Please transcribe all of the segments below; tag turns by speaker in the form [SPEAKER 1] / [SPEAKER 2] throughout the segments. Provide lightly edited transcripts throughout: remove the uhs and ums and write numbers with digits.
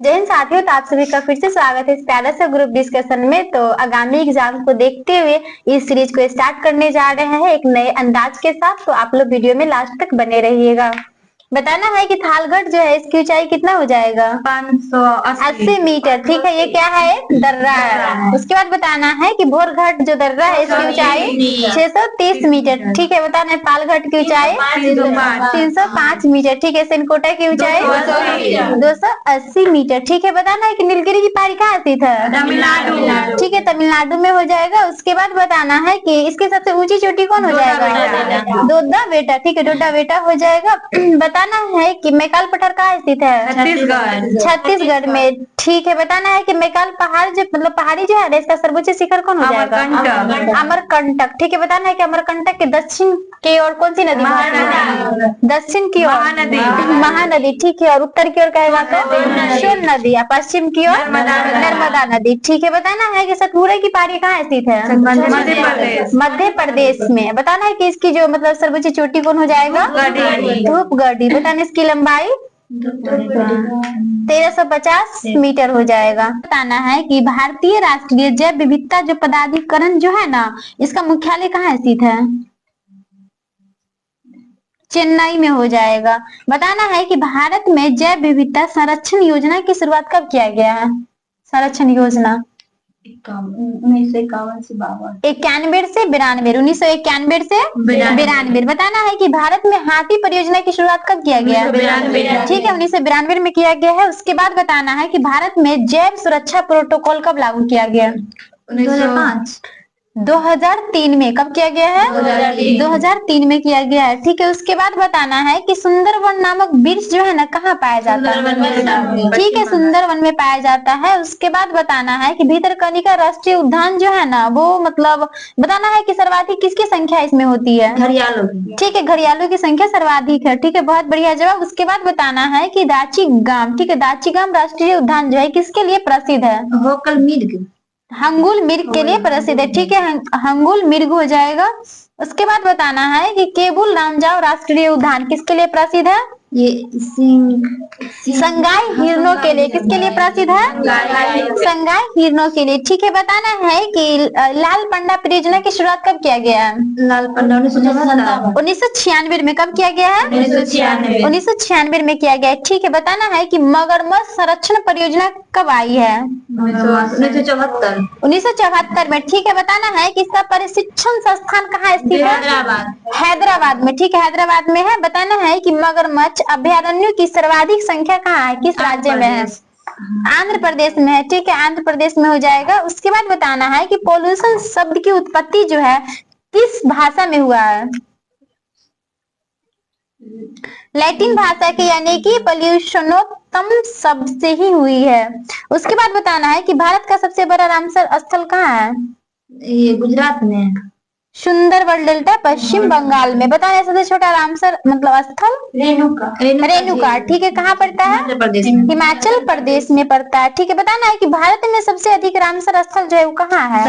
[SPEAKER 1] जय हिंद साथियों, तो आप सभी का फिर से स्वागत है इस प्यारा सा ग्रुप डिस्कशन में। तो आगामी एग्जाम को देखते हुए इस सीरीज को स्टार्ट करने जा रहे हैं एक नए अंदाज के साथ। तो आप लोग वीडियो में लास्ट तक बने रहिएगा। बताना है कि थालगढ़ जो है इसकी ऊंचाई कितना हो जाएगा? 580 मीटर। ठीक है, ये क्या है? दर्रा है। उसके बाद बताना है कि भोरघाट जो दर्रा है इसकी ऊंचाई 630 मीटर। ठीक है, बताना है पालघाट की ऊंचाई 305 मीटर। ठीक है, सेनकोटा की ऊंचाई 280 मीटर। ठीक है, बताना है कि नीलगिरी की पहाड़ी कहाँ स्थित है? तमिलनाडु। ठीक है, तमिलनाडु में हो जाएगा। उसके बाद बताना है कि इसकी सबसे ऊंची चोटी कौन हो जाएगा? डोडा बेटा। ठीक है, डोडा बेटा हो जाएगा। बताना है कि मैकाल पठार कहाँ स्थित है? छत्तीसगढ़ में। ठीक है, बताना है कि मैकाल पहाड़ जो मतलब पहाड़ी जो है इसका सर्वोच्च शिखर कौन हो जाएगा? अमरकंटक। ठीक है, बताना है कि अमरकंटक के दक्षिण की ओर कौन सी नदी है? दक्षिण की ओर महानदी। ठीक है, और उत्तर की ओर कहेगा तो सोन नदी। या पश्चिम की ओर नर्मदा नदी। ठीक है, बताना है कि सतपुरा की पहाड़ी कहाँ स्थित है? मध्य प्रदेश में। बताना है कि इसकी जो मतलब सर्वोच्च चोटी कौन हो जाएगा? धूपगढ़ी। बताना इसकी लंबाई 1350 मीटर हो जाएगा। बताना है कि भारतीय राष्ट्रीय जैव विविधता जो पदाधिकरण जो है ना, इसका मुख्यालय कहाँ स्थित है? चेन्नई में हो जाएगा। बताना है कि भारत में जैव विविधता संरक्षण योजना की शुरुआत कब किया गया है? संरक्षण योजना 1951 से 92, 1991 से 92। बताना है कि भारत में हाथी परियोजना की शुरुआत कब किया गया? ठीक है, 1992 में किया गया है। उसके बाद बताना है कि भारत में जैव सुरक्षा प्रोटोकॉल कब लागू किया गया? 2003 में। कब किया गया है? 2003 में किया गया है। ठीक है, उसके बाद बताना है कि सुंदरवन नामक वृक्ष जो है ना कहाँ पाया जाता है? ठीक है, सुंदरवन में पाया जाता है। उसके बाद बताना है कि भीतरकनिका राष्ट्रीय उद्यान जो है ना वो मतलब बताना है कि सर्वाधिक किसकी संख्या इसमें होती है? घड़ियालों। ठीक है, घड़ियालों की संख्या सर्वाधिक है। ठीक है, बहुत बढ़िया जवाब। उसके बाद बताना है कि दाचीगाम। ठीक है, दाचीगाम राष्ट्रीय उद्यान जो है किसके लिए प्रसिद्ध है? हंगुल मिर्ग के लिए प्रसिद्ध है। ठीक है, हंगुल मिर्ग हो जाएगा। उसके बाद बताना है कि केबुल लामजाओ राष्ट्रीय उद्यान किसके लिए प्रसिद्ध है? ये संगाई हिरणों के लिए। किसके लिए प्रसिद्ध है? संगाई हिरणों के लिए। ठीक है, बताना है कि लाल पंडा परियोजना की शुरुआत कब किया गया है? लाल पंडा 1996 में। कब किया गया है? 1996 में किया गया है। ठीक है, बताना है कि मगरमच्छ संरक्षण परियोजना कब आई है? 1974 में। ठीक है, बताना है कि इसका प्रशिक्षण संस्थान कहाँ स्थित है? हैदराबाद में। ठीक है, हैदराबाद में है। बताना है कि मगरमच्छ अभयारण्यों की सर्वाधिक संख्या कहाँ है? किस राज्य में है? आंध्र प्रदेश में है। ठीक है, आंध्र प्रदेश में हो जाएगा। उसके बाद बताना है कि पोल्यूशन शब्द की उत्पत्ति जो है किस भाषा में हुआ है? लैटिन भाषा की, यानी कि पोल्यूशनोत्तम शब्द से ही हुई है। उसके बाद बताना है कि भारत का सबसे बड़ा रामसर स्थल कहाँ है? ये गुजरात में। सुंदरबन डेल्टा पश्चिम बंगाल में। बताना है सबसे छोटा रामसर मतलब स्थल? रेणुका। ठीक है, कहाँ पड़ता है? हिमाचल प्रदेश में पड़ता है। ठीक है, बताना है कि भारत में सबसे अधिक रामसर स्थल जो है वो कहाँ है?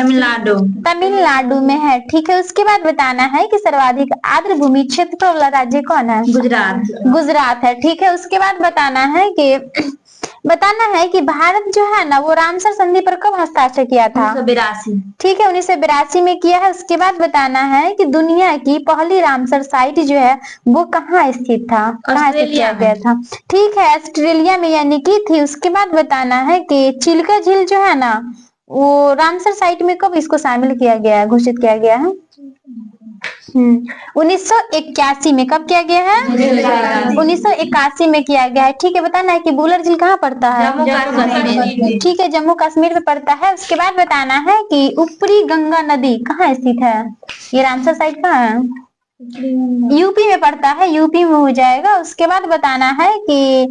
[SPEAKER 1] तमिलनाडु में है। ठीक है, उसके बाद बताना है कि सर्वाधिक आर्द्र भूमि क्षेत्र वाला राज्य कौन है? गुजरात है। ठीक है, उसके बाद बताना है कि भारत जो है ना वो रामसर संधि पर कब हस्ताक्षर किया था? 1982। ठीक है, 1982 में किया है। उसके बाद बताना है कि दुनिया की पहली रामसर साइट जो है वो कहाँ स्थित था? कहाँ स्थित किया गया था? ठीक है, ऑस्ट्रेलिया में यानी कि थी। उसके बाद बताना है कि चिल्का झील जो है ना वो रामसर साइट में कब इसको शामिल किया गया है, घोषित किया गया है? 1981 में। कब किया गया है? 1981 में किया गया है। ठीक है, बताना है कि बुलर झील कहाँ पड़ता है? ठीक है, जम्मू कश्मीर में पड़ता है। उसके बाद बताना है कि ऊपरी गंगा नदी कहाँ स्थित है? ये रामसर साइट कहाँ है? यूपी में पड़ता है, यूपी में हो जाएगा। उसके बाद बताना है कि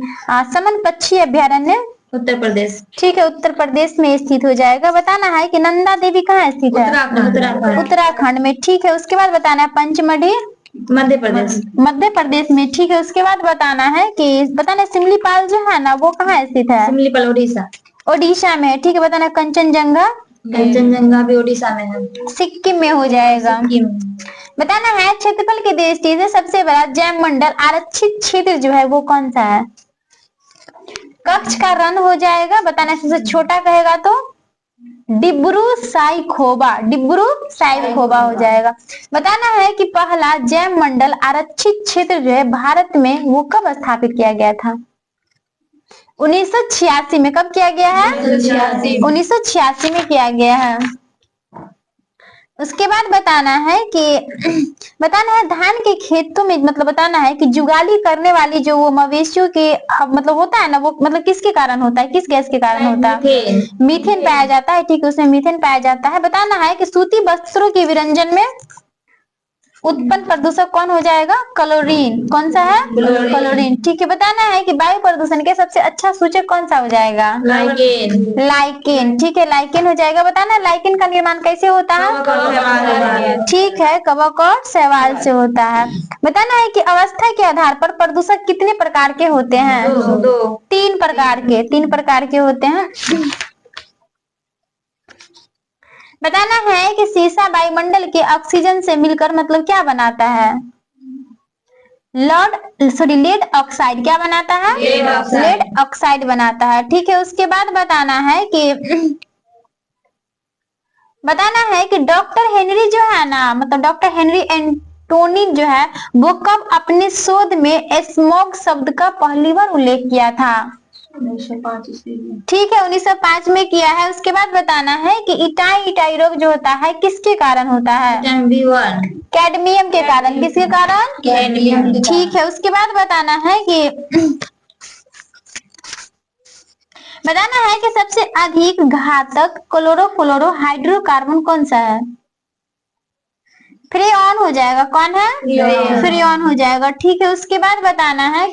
[SPEAKER 1] समन पक्षी अभ्यारण्य उत्तर प्रदेश। ठीक है, उत्तर प्रदेश में स्थित हो जाएगा। बताना है कि नंदा देवी कहाँ स्थित है? उत्तराखंड में। ठीक है, उसके बाद बताना है पंचमढ़ी मध्य प्रदेश में। ठीक है, उसके बाद बताना है कि सिमलीपाल जो है ना वो कहाँ स्थित है? सिमलीपाल ओडिशा में। ठीक है, बताना कंचनजंगा भी ओडिशा में है। सिक्किम में हो जाएगा। बताना है क्षेत्रफल की दृष्टि से सबसे बड़ा जैव मंडल आरक्षित क्षेत्र जो है वो कौन सा है? कक्ष का रन हो जाएगा, बताना सबसे छोटा कहेगा तो डिब्रू साइखोवा, डिब्रू साइखोवा हो जाएगा। बताना है कि पहला जैव मंडल आरक्षित क्षेत्र जो है भारत में वो कब स्थापित किया गया था? 1986 में। कब किया गया है? 1986 में किया गया है। उसके बाद बताना है धान के खेतों में मतलब बताना है कि जुगाली करने वाली जो वो मवेशियों के मतलब होता है ना, वो मतलब किसके कारण होता है, किस गैस के कारण होता है? मीथेन पाया जाता है। ठीक है, उसमें मीथेन पाया जाता है। बताना है कि सूती वस्त्रों के विरंजन में उत्पन्न प्रदूषक कौन हो जाएगा? क्लोरीन। कौन सा है? क्लोरीन। ठीक है, बताना है कि वायु प्रदूषण के सबसे अच्छा सूचक कौन सा हो जाएगा? लाइकेन। लाइकेन। ठीक है, लाइकेन हो जाएगा। बताना है लाइकेन का निर्माण कैसे होता है? ठीक है, कवक और शैवाल से होता है। बताना है कि अवस्था के आधार पर प्रदूषक कितने प्रकार के होते हैं? दो। तीन प्रकार के होते हैं। बताना है कि सीसा वायुमंडल के ऑक्सीजन से मिलकर मतलब क्या बनाता है? Lead oxide. क्या बनाता है? लेड ऑक्साइड बनाता है। ठीक है, उसके बाद बताना है कि डॉक्टर हेनरी जो है ना, मतलब डॉक्टर हेनरी एंटोनी जो है वो कब अपने शोध में स्मॉग शब्द का पहली बार उल्लेख किया था? 1905। ठीक है, 1905 में किया है। उसके बाद बताना है कि इटाई रोग जो होता है किसके कारण होता है? कैडमियम के कारण। किसके कारण? कैडमियम। ठीक है, उसके बाद बताना है कि सबसे अधिक घातक क्लोरोफ्लोरो हाइड्रोकार्बन कौन सा है? फ्रेऑन हो जाएगा। कौन है? फ्रेऑन हो जाएगा। ठीक है, उसके बाद बताना है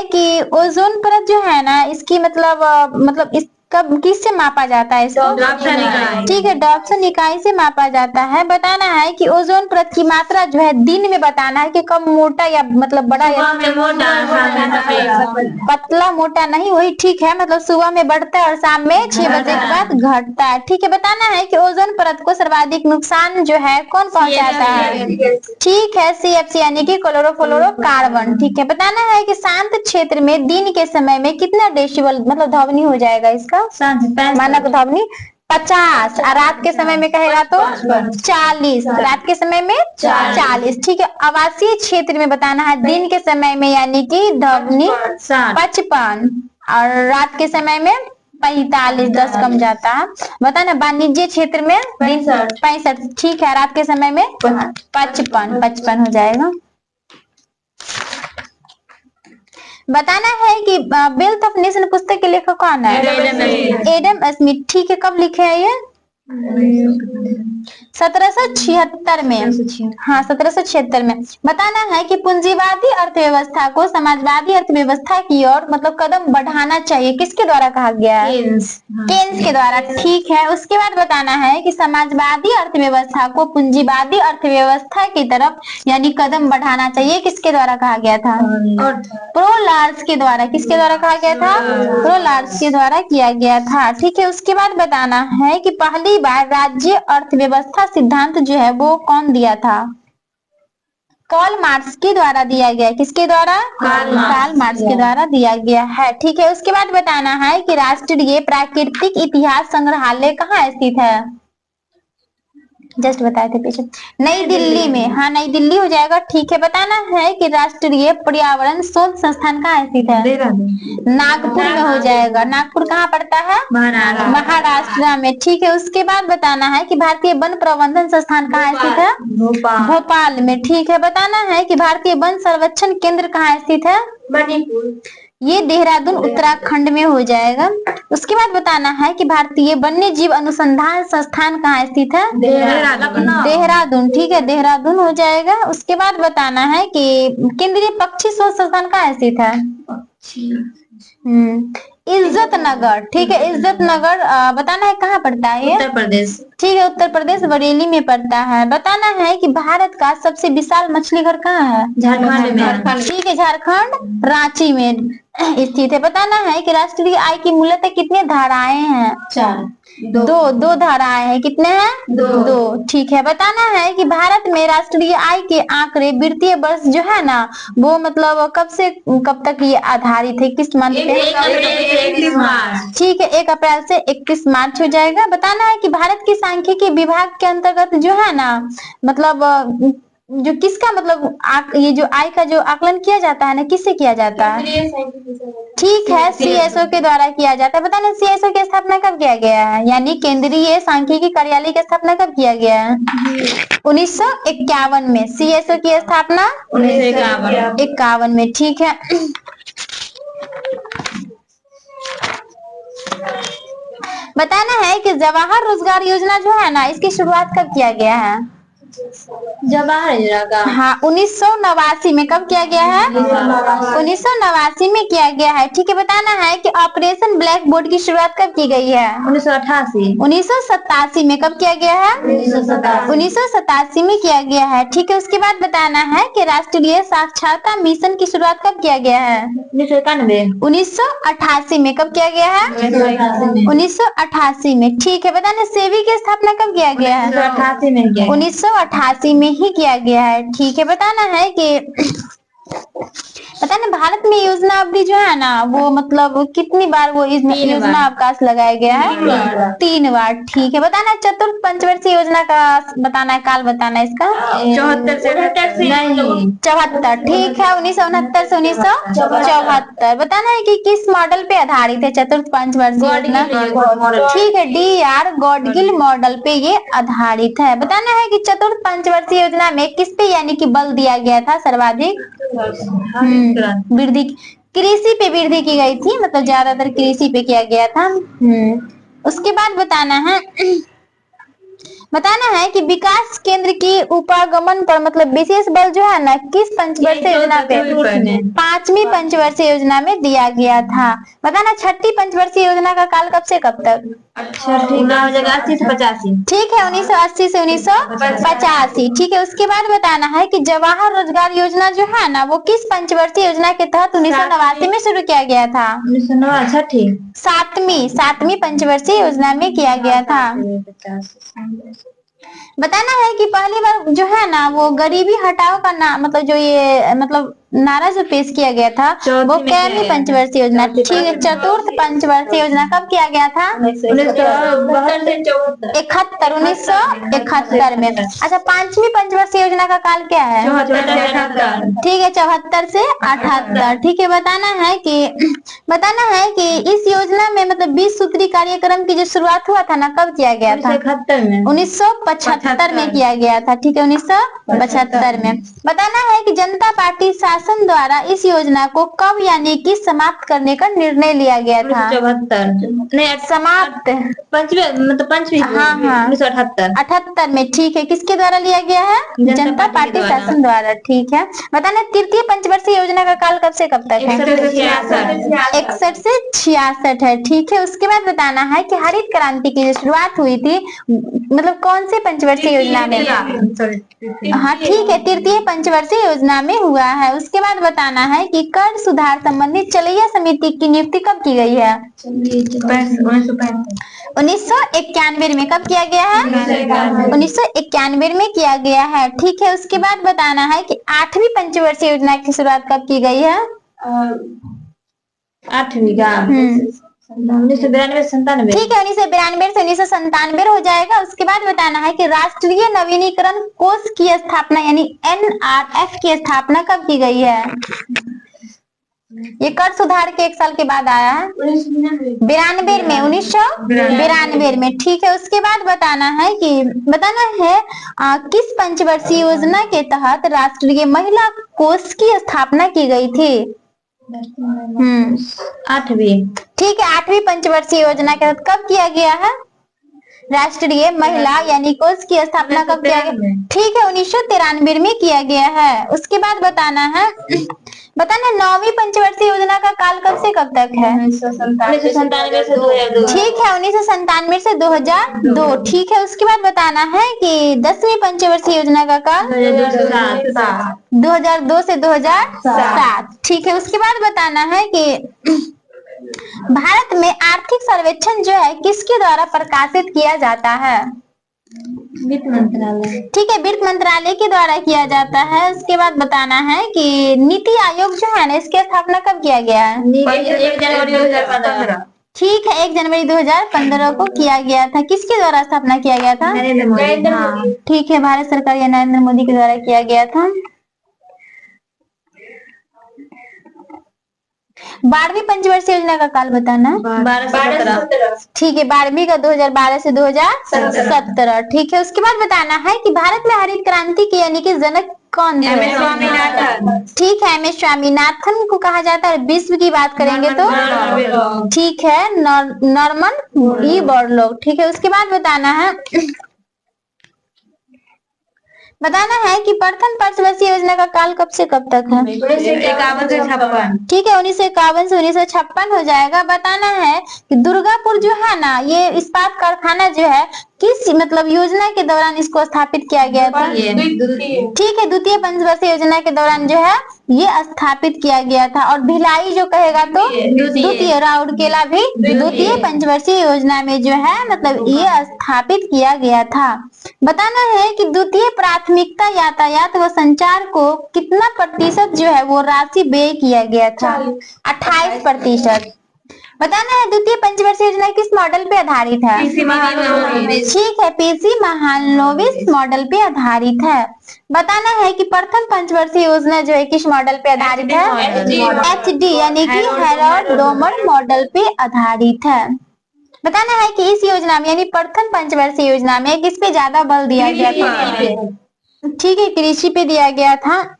[SPEAKER 1] कि ओजोन परत जो है ना, इसकी मतलब इस कब किससे मापा जाता है इसको? डॉप्सन इकाई। ठीक है, डॉप्सन इकाई से मापा जाता है। बताना है कि ओजोन परत की मात्रा जो है दिन में बताना है कि कम मोटा या मतलब बड़ा या पतला मोटा नहीं, वही ठीक है, मतलब सुबह में बढ़ता है और शाम में 6 बजे के बाद घटता है। ठीक है, बताना है कि ओजोन परत को सर्वाधिक नुकसान जो है कौन पहुंचाता है? ठीक है, CFC यानी कि क्लोरोफ्लोरोकार्बन। ठीक है, बताना है कि शांत क्षेत्र में दिन के समय में कितना डेसिबल मतलब ध्वनि हो जाएगा इसका? मानक ध्वनि 50, और रात के समय में कहेगा तो 40। रात के समय में 40। ठीक है, आवासीय क्षेत्र में बताना है दिन के समय में यानी कि ध्वनि 55 और रात के समय में 45, 10 कम जाता है। बताना वाणिज्य क्षेत्र में 65। ठीक है, रात के समय में 55 हो जाएगा। बताना है कि वेल्थ ऑफ नेशन पुस्तक के लेखक कौन है? Adam Smith. ठीक है, कब लिखे हैं ये? 1776 में। हाँ, 1776 में। बताना है कि पूंजीवादी अर्थव्यवस्था को समाजवादी अर्थव्यवस्था की ओर मतलब कदम बढ़ाना चाहिए, किसके द्वारा कहा गया है? केन्स के द्वारा। ठीक है, उसके बाद बताना है कि समाजवादी अर्थव्यवस्था को पूंजीवादी अर्थव्यवस्था की तरफ यानी कदम बढ़ाना चाहिए, किसके द्वारा कहा गया था? प्रोलार्स के द्वारा। किसके द्वारा कहा गया था? प्रोलार्स के द्वारा किया गया था। ठीक है, उसके बाद बताना है कि पहली बार राज्य अर्थव्यवस्था सिद्धांत जो है वो कौन दिया था? कार्ल मार्क्स के द्वारा दिया गया। किसके द्वारा? कार्ल मार्क्स के द्वारा दिया गया है। ठीक है, उसके बाद बताना है कि राष्ट्रीय प्राकृतिक इतिहास संग्रहालय कहाँ स्थित है? जस्ट बताए थे पीछे, नई दिल्ली में। हाँ, नई दिल्ली हो जाएगा। ठीक है, बताना है कि राष्ट्रीय पर्यावरण शोध संस्थान कहाँ स्थित है? नागपुर में हो जाएगा। नागपुर कहाँ पड़ता है? महाराष्ट्र में। ठीक है, उसके बाद बताना है कि भारतीय वन प्रबंधन संस्थान कहाँ स्थित है? भोपाल में। ठीक है, बताना है कि भारतीय वन सर्वेक्षण केंद्र कहाँ स्थित है? मणिपुर। ये देहरादून उत्तराखंड में हो जाएगा। उसके बाद बताना है कि भारतीय वन्य जीव अनुसंधान संस्थान कहाँ स्थित है? देहरादून। ठीक है, देहरादून हो जाएगा। उसके बाद बताना है कि केंद्रीय पक्षी शोध संस्थान कहाँ स्थित है? इज्जत नगर। ठीक है, इज्जत नगर बताना है कहाँ पड़ता है ये? उत्तर प्रदेश। ठीक है, उत्तर प्रदेश बरेली में पड़ता है। बताना है कि भारत का सबसे विशाल मछली घर कहाँ है? झारखंड में। ठीक है, झारखंड रांची में स्थित है। बताना है कि राष्ट्रीय आय की मूलतः कितनी धाराएं हैं? 4। दो धाराएं हैं। कितने हैं? दो। ठीक है, बताना है कि भारत में राष्ट्रीय आय के आंकड़े वित्तीय वर्ष जो है ना वो मतलब कब से कब तक ये आधारित है, किस मंथ पे?
[SPEAKER 2] 31 मार्च।
[SPEAKER 1] ठीक है, 1 अप्रैल से 31 मार्च हो जाएगा। बताना है कि भारत की सांख्यिकी विभाग के अंतर्गत जो है ना मतलब जो किसका मतलब ये जो आय का जो आकलन किया जाता है ना किससे किया जाता है? ठीक है, सीएसओ के द्वारा किया जाता है। बताना सीएसओ की स्थापना कब किया गया है, यानी केंद्रीय सांख्यिकी कार्यालय की स्थापना कब किया गया है? 1951 में। सीएसओ की स्थापना 1951 में। ठीक है, बताना है कि जवाहर रोजगार योजना जो है ना इसकी शुरुआत कब किया गया है?
[SPEAKER 2] जवाहर योजना का
[SPEAKER 1] हाँ 1989 में। कब किया गया है? 1989 में किया गया है। ठीक है, बताना है कि ऑपरेशन ब्लैक बोर्ड की शुरुआत कब की गई है? 1987 में। कब किया गया है? 1987 में किया गया है। ठीक है, उसके बाद बताना है कि राष्ट्रीय साक्षरता मिशन की शुरुआत कब किया गया है? 1988 में। कब किया गया है? 1988 में। ठीक है, बताना सेबी की स्थापना कब किया गया है? 1988 में ही किया गया है। ठीक है, बताना है कि बताना भारत में योजना अवधि जो है ना वो मतलब कितनी बार वो योजना अवकाश लगाया गया है? 3 बार। ठीक है, बताना चतुर्थ पंचवर्षीय योजना का बताना है, काल बताना है इसका।
[SPEAKER 2] 74 से
[SPEAKER 1] 74। ठीक है, 1969 से 1974। बताना है कि किस मॉडल पे आधारित है चतुर्थ पंचवर्षीय योजना? ठीक है, DR गॉडगिल मॉडल पे ये आधारित है। बताना है कि चतुर्थ पंचवर्षीय योजना में किस पे यानी कि बल दिया गया था सर्वाधिक? वृद्धि, कृषि पे वृद्धि की गई थी, मतलब ज्यादातर कृषि पे किया गया था। उसके बाद बताना है कि विकास केंद्र की उपागमन पर मतलब विशेष बल जो है ना किस पंचवर्षीय योजना पे? 5वीं पंचवर्षीय योजना में दिया गया था। बताना छठी पंचवर्षीय योजना का काल कब से कब तक?
[SPEAKER 2] 1980 से 85।
[SPEAKER 1] ठीक है, 1980 से 1985। ठीक है, उसके बाद बताना है कि जवाहर रोजगार योजना जो है ना वो किस पंचवर्षीय योजना के तहत 1989 में शुरू किया गया था? 7वीं पंचवर्षीय योजना में किया गया था। बताना है कि पहली बार जो है ना वो गरीबी हटाओ का नाम मतलब जो ये मतलब नारा जो पेश किया गया था वो कैवी पंचवर्षीय योजना? ठीक है, चतुर्थ पंचवर्षीय योजना कब किया गया था? 1971 में। अच्छा, 5वीं पंचवर्षीय योजना का काल क्या है? ठीक है, 74 से 78। ठीक है, बताना है कि इस योजना में मतलब 20 सूत्री कार्यक्रम की जो शुरुआत हुआ था ना कब किया गया था? 1975 में किया गया था। ठीक है, 1975 में। बताना है कि जनता पार्टी शासन द्वारा इस योजना को कब यानी कि समाप्त करने का निर्णय लिया गया था? 1978 में। ठीक है, किसके द्वारा लिया गया है? जनता पार्टी शासन द्वारा। ठीक है, बताना तृतीय पंचवर्षीय योजना का काल कब से कब तक है? 61 से 66 है। ठीक है, उसके बाद बताना है कि हरित क्रांति की जो शुरुआत हुई थी मतलब कौन से पंचवर्षीय योजना में? हाँ ठीक है, तृतीय पंचवर्षीय योजना में हुआ है। उसके बाद बताना है कि कर सुधार संबंधी चलैया समिति की नियुक्ति कब की गई है? 1991 में। कब किया गया है? 1991 में किया गया है। ठीक है, उसके बाद बताना है कि 8वीं पंचवर्षीय योजना की शुरुआत कब की गई है?
[SPEAKER 2] 8वीं का 1992 से 97।
[SPEAKER 1] ठीक है, 1992 से 1997 हो जाएगा। उसके बाद बताना है कि राष्ट्रीय नवीनीकरण कोष की स्थापना यानी NRF की स्थापना कब की गई है? ये कर सुधार के 1 साल के बाद आया है 92 में, 1992 में। ठीक है, उसके बाद बताना है किस पंचवर्षीय योजना के तहत राष्ट्रीय महिला कोष की स्थापना की गई थी?
[SPEAKER 2] 8वीं।
[SPEAKER 1] ठीक है, 8वीं पंचवर्षीय योजना के तहत कब किया गया है राष्ट्रीय महिला यानी कोष की स्थापना कब किया गया? ठीक है, 1993 में किया गया है। उसके बाद बताना 9वीं पंचवर्षीय योजना का काल कब से कब तक है?
[SPEAKER 2] 1997 से 2002।
[SPEAKER 1] ठीक है, 1997 से 2002। ठीक है, उसके बाद बताना है कि 10वीं पंचवर्षीय योजना का काल 2002 से 2007। ठीक है, उसके बाद बताना है कि भारत में आर्थिक सर्वेक्षण जो है किसके द्वारा प्रकाशित किया जाता है?
[SPEAKER 2] वित्त मंत्रालय।
[SPEAKER 1] ठीक है, वित्त मंत्रालय के द्वारा किया जाता है। उसके बाद बताना है कि नीति आयोग जो है ना, इसकी स्थापना कब किया गया है?
[SPEAKER 2] 1 जनवरी 2015।
[SPEAKER 1] ठीक है, 1 जनवरी 2015 को किया गया था। किसके द्वारा स्थापना किया गया था?
[SPEAKER 2] नरेंद्र मोदी। हाँ।
[SPEAKER 1] ठीक है, भारत सरकार या नरेंद्र मोदी के द्वारा किया गया था। 12वीं पंचवर्षीय योजना का काल बताना।
[SPEAKER 2] 12
[SPEAKER 1] ठीक है, 12वीं का 2012 से 2017। ठीक है, उसके बाद बताना है कि भारत में हरित क्रांति की यानी कि जनक कौन थे?
[SPEAKER 2] स्वामीनाथन।
[SPEAKER 1] ठीक है, एम.एस. स्वामीनाथन को कहा जाता है। विश्व की बात करेंगे तो ठीक है, नॉर्मन ई बोरलॉग। ठीक है, उसके बाद बताना है कि प्रथम पंचवर्षीय योजना का काल कब से कब तक है?
[SPEAKER 2] 1951 से 56।
[SPEAKER 1] ठीक है, 1951 से 1956 हो जाएगा। बताना है कि दुर्गापुर जो है ना, ये इस्पात कारखाना जो है किस मतलब योजना के दौरान इसको स्थापित किया गया था? ठीक है, द्वितीय पंचवर्षीय योजना के दौरान जो है ये स्थापित किया गया था। और भिलाई जो कहेगा तो द्वितीय, राउरकेला भी द्वितीय पंचवर्षीय योजना में जो है मतलब ये स्थापित किया गया था। बताना है कि द्वितीय प्राथमिकता यातायात व संचार को कितना प्रतिशत जो है वो राशि व्यय किया गया था? 28%। बताना है द्वितीय पंचवर्षीय योजना किस मॉडल पे आधारित है? ठीक है, पीसी महालनोबिस मॉडल पे आधारित है। बताना है कि प्रथम पंचवर्षीय योजना जो है किस मॉडल पे आधारित है? HD यानी कि हेरोल्ड डोमर मॉडल पे आधारित है। बताना है कि इस योजना में यानी प्रथम पंचवर्षीय योजना में किस पे ज्यादा बल दिया गया था? ठीक है, कृषि पे दिया गया था।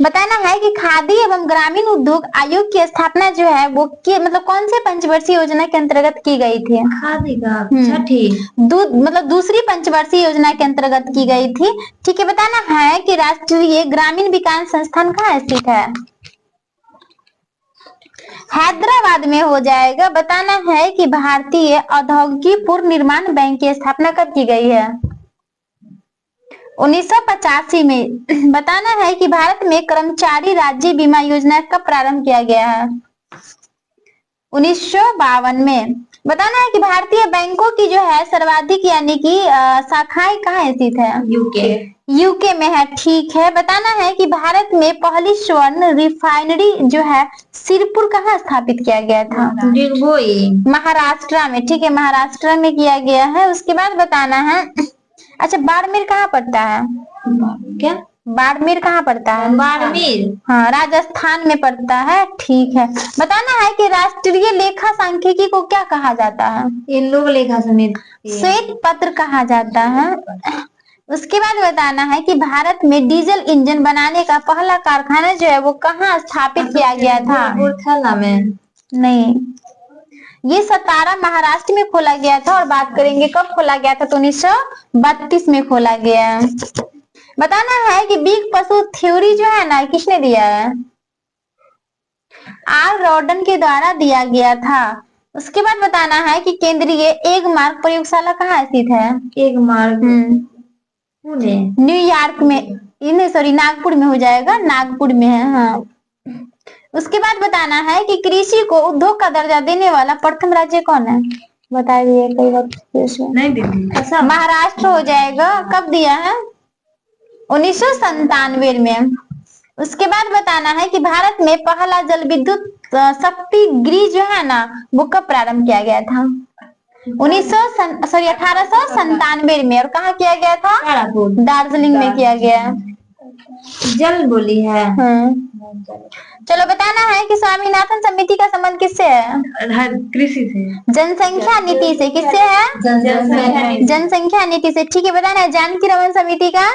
[SPEAKER 1] बताना है कि खादी एवं ग्रामीण उद्योग आयोग की स्थापना जो है वो मतलब कौन से पंचवर्षीय योजना के अंतर्गत की गई थी?
[SPEAKER 2] खादी का छठी
[SPEAKER 1] मतलब दूसरी पंचवर्षीय योजना के अंतर्गत की गई थी। ठीक है, बताना है कि राष्ट्रीय ग्रामीण विकास संस्थान कहाँ स्थित है? हैदराबाद में हो जाएगा। बताना है कि भारतीय औद्योगिक पूर्व निर्माण बैंक की स्थापना कब की गई है? 1985 में। बताना है कि भारत में कर्मचारी राज्य बीमा योजना कब प्रारंभ किया गया है? 1952 में। बताना है कि भारतीय बैंकों की जो है सर्वाधिक यानी कि शाखाएं कहाँ स्थित है? यूके में है। ठीक है, बताना है कि भारत में पहली स्वर्ण रिफाइनरी जो है सिरपुर कहाँ स्थापित किया गया था? महाराष्ट्र में। ठीक है, महाराष्ट्र में किया गया है। उसके बाद बताना है, अच्छा बाड़मेर कहाँ पड़ता है?
[SPEAKER 2] क्या?
[SPEAKER 1] बाड़मेर कहाँ पड़ता है?
[SPEAKER 2] बाड़मेर,
[SPEAKER 1] हाँ, राजस्थान में पड़ता है। ठीक है, बताना है कि राष्ट्रीय लेखा सांख्यिकी को क्या कहा जाता है?
[SPEAKER 2] ये लोक लेखा समिति,
[SPEAKER 1] श्वेत पत्र कहा जाता है। उसके बाद बताना है कि भारत में डीजल इंजन बनाने का पहला कारखाना जो है वो कहाँ स्थापित किया गया था?
[SPEAKER 2] में
[SPEAKER 1] नहीं, ये सतारा महाराष्ट्र में खोला गया था। और बात करेंगे कब खोला गया था तो 1932 में खोला गया। बताना है कि बिग पशु थ्योरी जो है ना किसने दिया है? आर रॉडन के द्वारा दिया गया था। उसके बाद बताना है कि केंद्रीय एग मार्ग प्रयोगशाला कहाँ स्थित है?
[SPEAKER 2] एग मार्ग पुणे,
[SPEAKER 1] न्यूयॉर्क में, सॉरी नागपुर में हो जाएगा, नागपुर में है। हाँ, उसके बाद बताना है कि कृषि को उद्योग का दर्जा देने वाला प्रथम राज्य कौन है? बताइए कई बार। महाराष्ट्र हो जाएगा। कब दिया है? 1997 में। उसके बाद बताना है कि भारत में पहला जल विद्युत शक्ति गृह जो है ना वो कब प्रारंभ किया गया था? 1897 में। और कहाँ किया गया था? दार्जिलिंग में किया गया।
[SPEAKER 2] जल बोली है।
[SPEAKER 1] चलो, बताना है कि स्वामीनाथन समिति का संबंध किससे है?
[SPEAKER 2] कृषि से।
[SPEAKER 1] जनसंख्या नीति से। किससे है? जनसंख्या नीति से। ठीक है, बताना है जानकी रमन समिति का?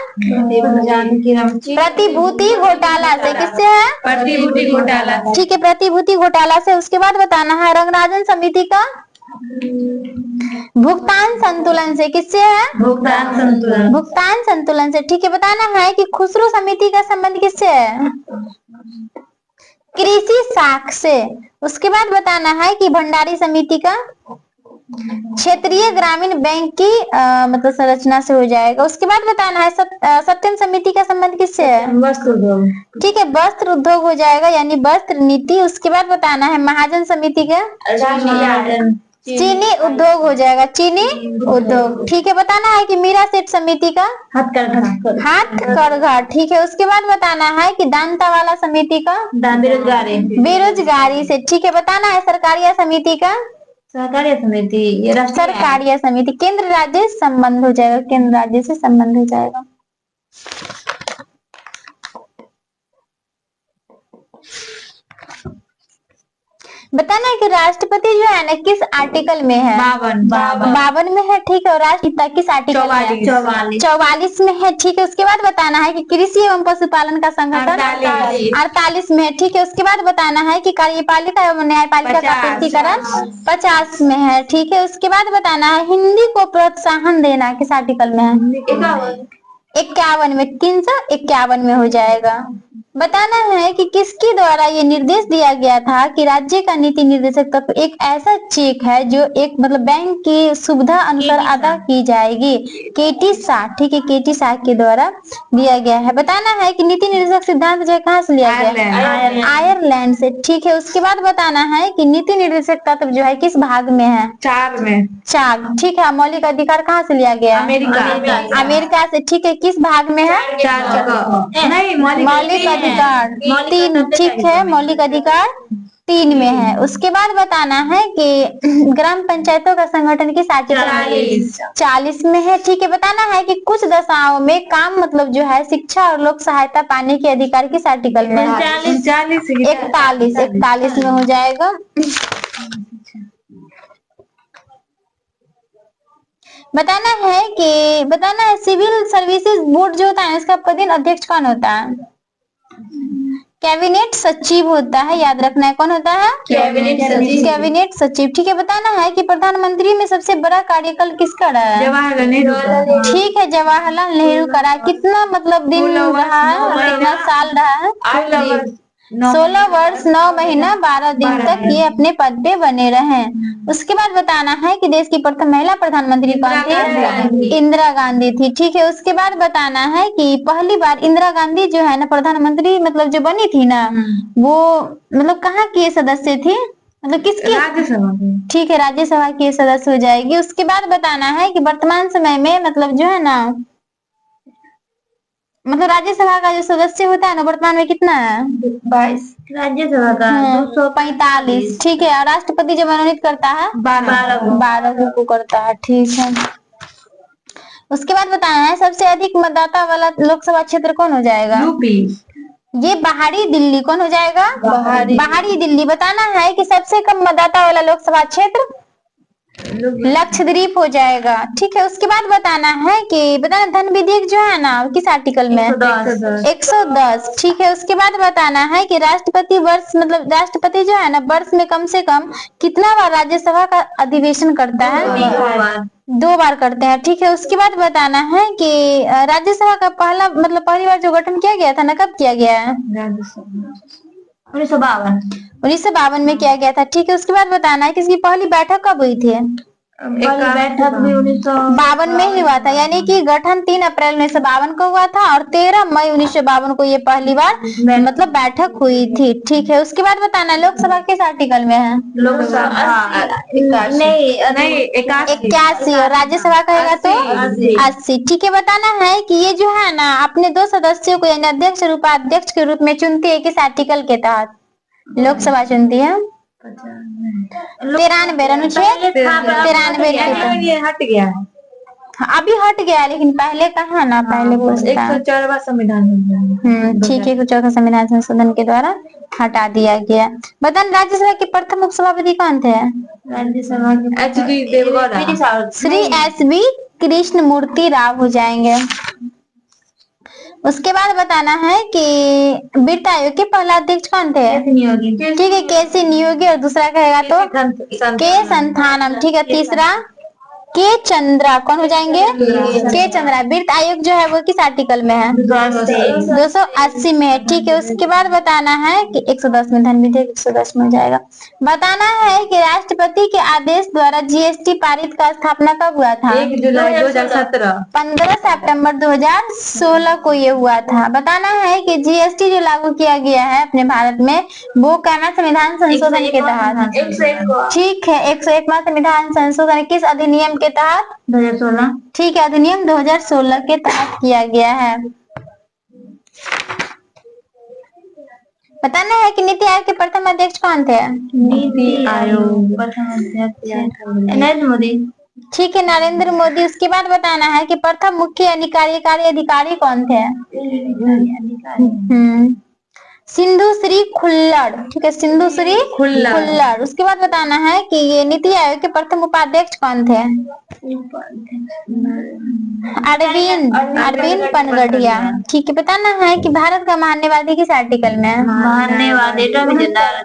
[SPEAKER 1] प्रतिभूति घोटाला से। किससे है?
[SPEAKER 2] प्रतिभूति घोटाला।
[SPEAKER 1] ठीक है, प्रतिभूति घोटाला से। उसके बाद बताना है रंगराजन समिति का? भुगतान संतुलन से। किससे है?
[SPEAKER 2] भुगतान संतुलन।
[SPEAKER 1] भुगतान संतुलन से। ठीक है, बताना है कि खुसरो समिति का संबंध किससे है? कृषि साख से। उसके बाद बताना है कि भंडारी समिति का? क्षेत्रीय ग्रामीण बैंक की मतलब संरचना से हो जाएगा। उसके बाद बताना है सत्यम समिति का संबंध किससे है?
[SPEAKER 2] वस्त्र उद्योग।
[SPEAKER 1] ठीक है, वस्त्र उद्योग हो जाएगा यानी वस्त्र नीति। उसके बाद बताना है महाजन समिति का चीनी उद्योग हो जाएगा, चीनी उद्योग। ठीक है, बताना है कि मीरा सेठ समिति का हथकरघा। ठीक है, उसके बाद बताना है कि दांतावाला समिति का बेरोजगारी से। ठीक है, बताना है सरकारिया समिति का सरकारिया समिति केंद्र राज्य संबंध हो जाएगा, केंद्र राज्य से संबंध हो जाएगा। बताना है कि राष्ट्रपति जो है ना किस आर्टिकल में है? 52 में है। ठीक है, और राष्ट्रपिता किस आर्टिकल में है? 44 में है। ठीक है, उसके बाद बताना है कि कृषि एवं पशुपालन का संगठन 48 में है। ठीक है, उसके बाद बताना है कि कार्यपालिका एवं न्यायपालिका का पूर्तिकरण 50 में है। ठीक है, उसके बाद बताना है हिंदी को प्रोत्साहन देना किस आर्टिकल में है? 51 में, 351 में हो जाएगा। बताना है कि किसके द्वारा ये निर्देश दिया गया था कि राज्य का नीति निर्देशक तत्व एक ऐसा चेक है जो एक मतलब बैंक की सुविधा अनुसार अदा की जाएगी। केटी शाह। ठीक है, केटी शाह के द्वारा दिया गया है। बताना है कि नीति निर्देशक सिद्धांत जो है कहाँ से लिया गया? आयरलैंड से। ठीक है, उसके बाद बताना है कि नीति निर्देशक तत्व जो है किस भाग में है? 4 में। 4। ठीक है, मौलिक अधिकार कहाँ से लिया गया? अमेरिका से। ठीक है, किस भाग में है? 4 मौलिक अधिकार 3। ठीक है, मौलिक अधिकार 3 में है। उसके बाद बताना है कि ग्राम पंचायतों का संगठन किस आर्टिकल 40 में है। ठीक है, बताना है कि कुछ दशाओं में काम मतलब जो है शिक्षा और लोक सहायता पाने के अधिकार किस आर्टिकल में? 41 में हो जाएगा। बताना है सिविल सर्विसेज बोर्ड जो होता है इसका पदेन अध्यक्ष कौन होता है? कैबिनेट सचिव होता है, याद रखना है। कौन होता है? कैबिनेट सचिव। ठीक है, बताना है कि प्रधानमंत्री में सबसे बड़ा कार्यकाल किसका रहा है? जवाहरलाल नेहरू। ठीक है, जवाहरलाल नेहरू का रहा। कितना मतलब दिन रहा है, कितना साल रहा है? 16 वर्ष 9 महीना 12 दिन तक ये अपने पद पे बने रहे। उसके बाद बताना है कि देश की प्रथम महिला प्रधानमंत्री कौन थी? इंदिरा गांधी थी। ठीक है, उसके बाद बताना है कि पहली बार इंदिरा गांधी जो है ना प्रधानमंत्री मतलब जो बनी थी ना वो मतलब कहाँ की सदस्य थी? मतलब किसकी? राज्यसभा। ठीक है, राज्यसभा की सदस्य हो जाएगी। उसके बाद बताना है कि वर्तमान समय में मतलब जो है ना मतलब राज्यसभा का जो सदस्य होता है ना वर्तमान में कितना है? 22। राज्यसभा का 245। ठीक है, और राष्ट्रपति जो मनोनीत करता है 12 को करता है। ठीक है, उसके बाद बताना है सबसे अधिक मतदाता वाला लोकसभा क्षेत्र कौन हो जाएगा? यूपी। ये बाहरी दिल्ली कौन हो जाएगा? बाहरी दिल्ली। बताना है कि सबसे कम मतदाता वाला लोकसभा क्षेत्र लक्षद्वीप हो जाएगा। ठीक है, उसके बाद बताना है कि बताना धन विधेयक जो है ना किस आर्टिकल में? 110। ठीक है, उसके बाद बताना है कि राष्ट्रपति वर्ष मतलब राष्ट्रपति जो है ना वर्ष में कम से कम कितना बार राज्यसभा का अधिवेशन करता है? 2 बार करते हैं। ठीक है, उसके बाद बताना है कि राज्यसभा का पहली बार जो गठन किया गया था ना कब किया गया है? 1952 में किया गया था। ठीक है, उसके बाद बताना है कि इसकी पहली बैठक कब हुई थी? बैठक भी 1952 में ही हुआ था, यानी कि गठन 3 अप्रैल 1952 को हुआ था और 13 मई 1952 को ये पहली बार मतलब बैठक हुई थी। ठीक है, उसके बाद बताना लोकसभा किस आर्टिकल में है? लोकसभा 81 और राज्यसभा कहेगा तो 80। ठीक है, बताना है कि ये जो है ना अपने 2 सदस्यों को यानी अध्यक्ष और उपाध्यक्ष के रूप में चुनती है किस आर्टिकल के तहत लोकसभा चुनती है? 93 अनुच्छेद 93 हट गया है। अभी हट गया लेकिन पहले कहा ना पहले 104वां संविधान। ठीक है, 104वां संविधान संशोधन के द्वारा हटा दिया गया। बताना राज्यसभा के प्रथम उपसभापति कौन थे? राज्यसभा के श्री एस.बी. कृष्णमूर्ति राव हो जाएंगे। उसके बाद बताना है कि वित्त आयोग के पहला अध्यक्ष कौन थे? ठीक है, के.सी. नियोगी और दूसरा कहेगा तो के संथानम। ठीक है, तीसरा के चंद्रा कौन हो जाएंगे? के चंद्रा। वित्त आयोग जो है वो किस आर्टिकल में है? 280 में है। ठीक है, उसके बाद बताना है कि 110 में, धन विधेयक 110 में हो जाएगा। बताना है कि राष्ट्रपति के आदेश द्वारा जीएसटी पारित का स्थापना कब हुआ था?
[SPEAKER 2] 1 जुलाई 2017।
[SPEAKER 1] 15 सितंबर 2016 को ये हुआ था। बताना है कि जीएसटी जो लागू किया गया है अपने भारत में वो कहना संविधान संशोधन के तहत।
[SPEAKER 2] 101
[SPEAKER 1] ठीक है, 101वां संविधान संशोधन किस अधिनियम के तहत?
[SPEAKER 2] 2016।
[SPEAKER 1] ठीक है, अधिनियम 2016 के तहत किया गया है। बताना है कि नीति आयोग के प्रथम अध्यक्ष कौन थे?
[SPEAKER 2] नीति आयोग प्रथम अध्यक्ष नरेंद्र मोदी।
[SPEAKER 1] ठीक है, नरेंद्र मोदी। उसके बाद बताना है कि प्रथम मुख्य यानी कार्यकारी अधिकारी कौन थे? सिंधु श्री खुल्लर। ठीक है, सिंधु श्री खुल्लर। उसके बाद बताना है कि ये नीति आयोग के प्रथम उपाध्यक्ष कौन थे? अरविंद पनगड़िया। ठीक है, बताना है कि भारत का महान्यवादी किस आर्टिकल में है?
[SPEAKER 2] महान्यवादी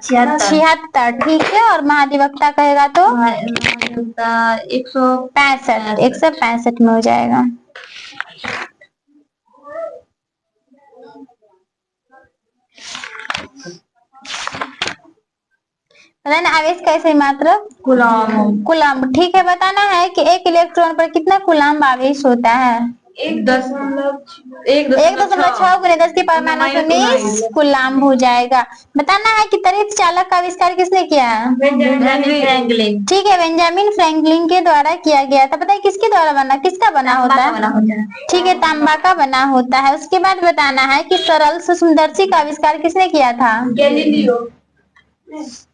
[SPEAKER 2] 76।
[SPEAKER 1] ठीक है, और महाधिवक्ता कहेगा तो 165 में हो जाएगा। बताना आवेश का सही मात्रा कूलम्ब। ठीक है, बताना है कि एक इलेक्ट्रॉन पर कितना कूलम्ब आवेश होता है? 1.6 गुने 10 की पावर -19 कूलम्ब हो जाएगा। बताना है कि त्वरित चालक का आविष्कार किसने किया है?
[SPEAKER 2] Benjamin Franklin.
[SPEAKER 1] ठीक है, बेंजामिन फ्रैंकलिन के द्वारा किया गया था। पता है किसके द्वारा बना, किसका बना होता है? ठीक है, तांबा का बना होता है। उसके बाद बताना है कि सरल सूक्ष्मदर्शी का आविष्कार किसने किया था?
[SPEAKER 2] गैलीलियो।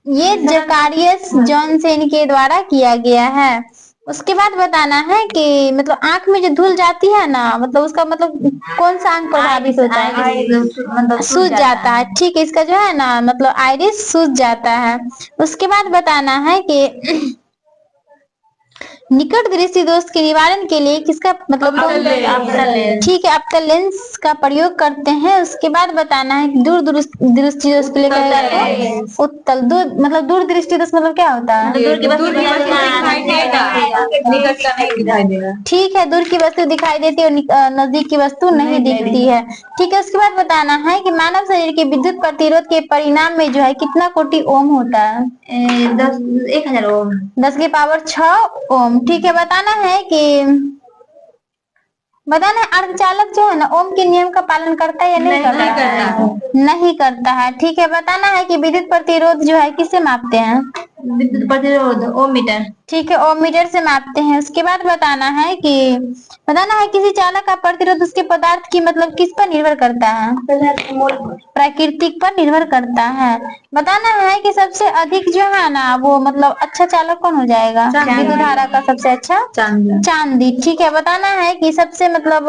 [SPEAKER 1] ये जकारियस जॉनसन के द्वारा किया गया है। उसके बाद बताना है कि मतलब आंख में जो धूल जाती है ना, मतलब उसका मतलब कौन सा अंग प्रभावित होता है?
[SPEAKER 2] मतलब
[SPEAKER 1] सूज जाता है। ठीक है, इसका जो है ना मतलब आइरिस सूज जाता है। उसके बाद बताना है कि निकट दृष्टि दोष के निवारण के लिए किसका मतलब ठीक है, अप्तल लेंस का प्रयोग करते हैं। उसके बाद बताना है कि दूर दृष्टि दोष के लिए उत्तल दूर मतलब दूर दृष्टि दोष मतलब क्या होता है? ठीक है, दूर की वस्तु दिखाई देती है और नजदीक की वस्तु नहीं दिखती है। ठीक है, उसके बाद बताना है कि मानव शरीर के विद्युत प्रतिरोध के परिणाम में जो है कितना कोटि ओम होता है?
[SPEAKER 2] 1000 ओम।
[SPEAKER 1] 10 की पावर 6 ओम। ठीक है, बताना है अर्धचालक जो है ना ओम के नियम का पालन करता है या नहीं करता है? नहीं करता है। ठीक है, बताना है कि विद्युत प्रतिरोध जो है किससे मापते हैं?
[SPEAKER 2] विद्युत प्रतिरोध ओम मीटर।
[SPEAKER 1] ठीक है, ओम मीटर से मापते हैं। उसके बाद बताना है किसी चालक का प्रतिरोध उसके पदार्थ की मतलब किस पर निर्भर करता है? प्राकृतिक पर निर्भर करता है। बताना है कि सबसे अधिक जो है ना वो मतलब अच्छा चालक कौन हो जाएगा? विद्युत धारा का सबसे अच्छा चांदी। ठीक है, बताना है कि सबसे मतलब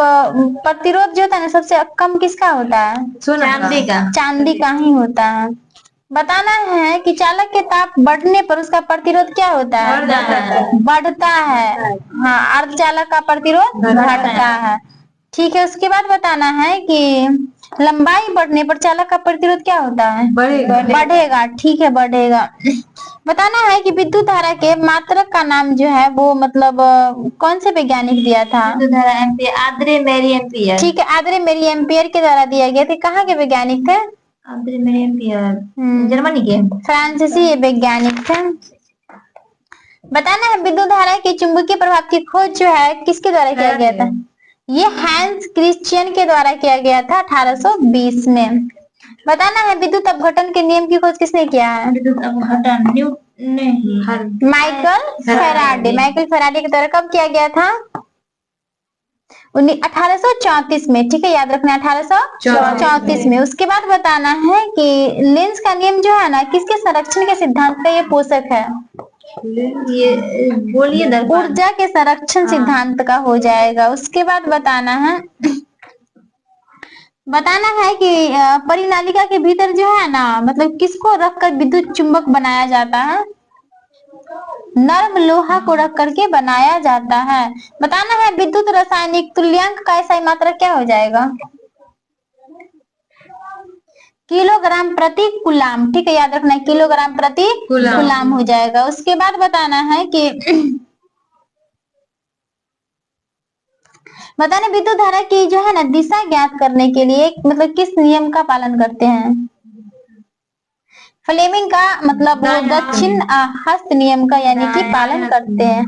[SPEAKER 1] प्रतिरोध जो होता है ना सबसे कम किसका होता है? चांदी का ही होता है। बताना है कि चालक के ताप बढ़ने पर उसका प्रतिरोध क्या होता है? बढ़ता है। हाँ, अर्धचालक का प्रतिरोध घटता है। ठीक है, उसके बाद बताना है कि लंबाई बढ़ने पर चालक का प्रतिरोध क्या होता है? बढ़ेगा। ठीक है, बढ़ेगा। बताना है कि विद्युत धारा के मात्रक का नाम जो है वो मतलब कौन से वैज्ञानिक दिया था?
[SPEAKER 2] आद्रे मेरी एम्पियर।
[SPEAKER 1] ठीक है, आद्रे मेरी एम्पियर के द्वारा दिया गया था। कहाँ के वैज्ञानिक थे?
[SPEAKER 2] जर्मनी के
[SPEAKER 1] फ्रांसीसी वैज्ञानिक थे। बताना है विद्युत धारा के चुंबकीय प्रभाव की खोज जो है किसके द्वारा किया गया था? ये हैंस क्रिश्चियन के द्वारा किया गया था 1820 में। बताना है विद्युत अपघटन के नियम की खोज किसने किया है?
[SPEAKER 2] विद्युत अपघटन
[SPEAKER 1] माइकल फैराडे के द्वारा कब किया गया था? 1834 में। ठीक है, याद रखना 1834 में। उसके बाद बताना है कि लेंस का नियम जो है ना किसके संरक्षण के सिद्धांत का ये पोषक है?
[SPEAKER 2] ये बोलिए
[SPEAKER 1] ऊर्जा के संरक्षण सिद्धांत का हो जाएगा। उसके बाद बताना है कि परिनालिका के भीतर जो है ना मतलब किसको रखकर विद्युत चुंबक बनाया जाता है? नर्म लोहा को रख करके बनाया जाता है। बताना है विद्युत रासायनिक तुल्यांक का ऐसा मात्रा क्या हो जाएगा? किलोग्राम प्रति कूलाम। ठीक है, याद रखना है किलोग्राम प्रति कूलाम हो जाएगा। उसके बाद बताना है कि बताना विद्युत धारा की जो है ना दिशा ज्ञात करने के लिए मतलब किस नियम का पालन करते हैं? फ्लेमिंग का मतलब वो दक्षिण हस्त नियम का यानी कि पालन करते हैं।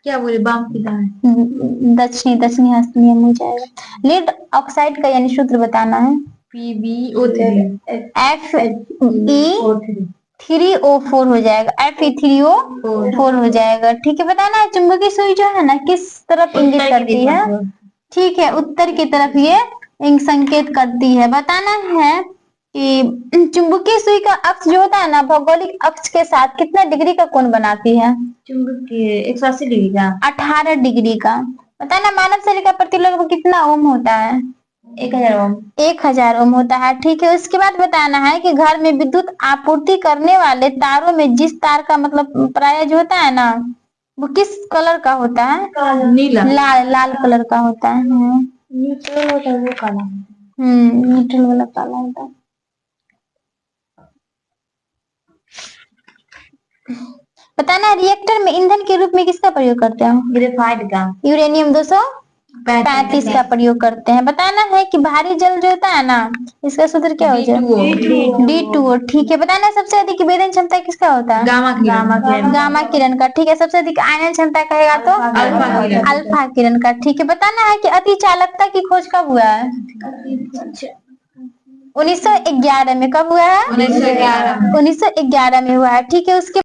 [SPEAKER 2] क्या बोले बाम की दाएं
[SPEAKER 1] दक्षिणी हस्त नियम हो जाएगा। लीड ऑक्साइड का यानी सूत्र बताना है। Fe3O4 हो जाएगा। Fe3O4 हो जाएगा। ठीक है, बताना है चुंबकीय सुई जो है ना किस तरफ इंगित करती है? ठीक है, उत्तर की तरफ ये संकेत करती है। बताना है कि चुंबकीय सुई का अक्ष जो होता है ना भौगोलिक अक्ष के साथ कितना डिग्री का कोण बनाती है?
[SPEAKER 2] चुंबकीय 180 डिग्री का
[SPEAKER 1] 18 डिग्री का। बताना मानव शरीर का प्रतिरोध कितना ओम होता है?
[SPEAKER 2] 1000 ओम।
[SPEAKER 1] 1000 ओम होता है। ठीक है, उसके बाद बताना है कि घर में विद्युत आपूर्ति करने वाले तारों में जिस तार का मतलब प्राय जो होता है ना वो किस कलर का होता है?
[SPEAKER 2] नीला।
[SPEAKER 1] लाल कलर का होता है।
[SPEAKER 2] न्यूट्रल होता है वो काला।
[SPEAKER 1] न्यूट्रल वाला काला होता है। बताना रिएक्टर में ईंधन के रूप में किसका प्रयोग करते हैं?
[SPEAKER 2] ग्रेफाइट का।
[SPEAKER 1] यूरेनियम 235 का प्रयोग करते हैं। बताना है कि भारी जल जो होता है ना इसका सूत्र क्या हो जाए? D2O। ठीक है, बताना है सबसे अधिक विभेदन क्षमता किसका होता है? गामा किरण का। ठीक है, सबसे अधिक आयनन क्षमता कहेगा तो अल्फा किरण का। ठीक है, बताना है कि अति चालकता की खोज कब हुआ है? 1911 में। कब हुआ है? 1911 में हुआ है। ठीक है, उसके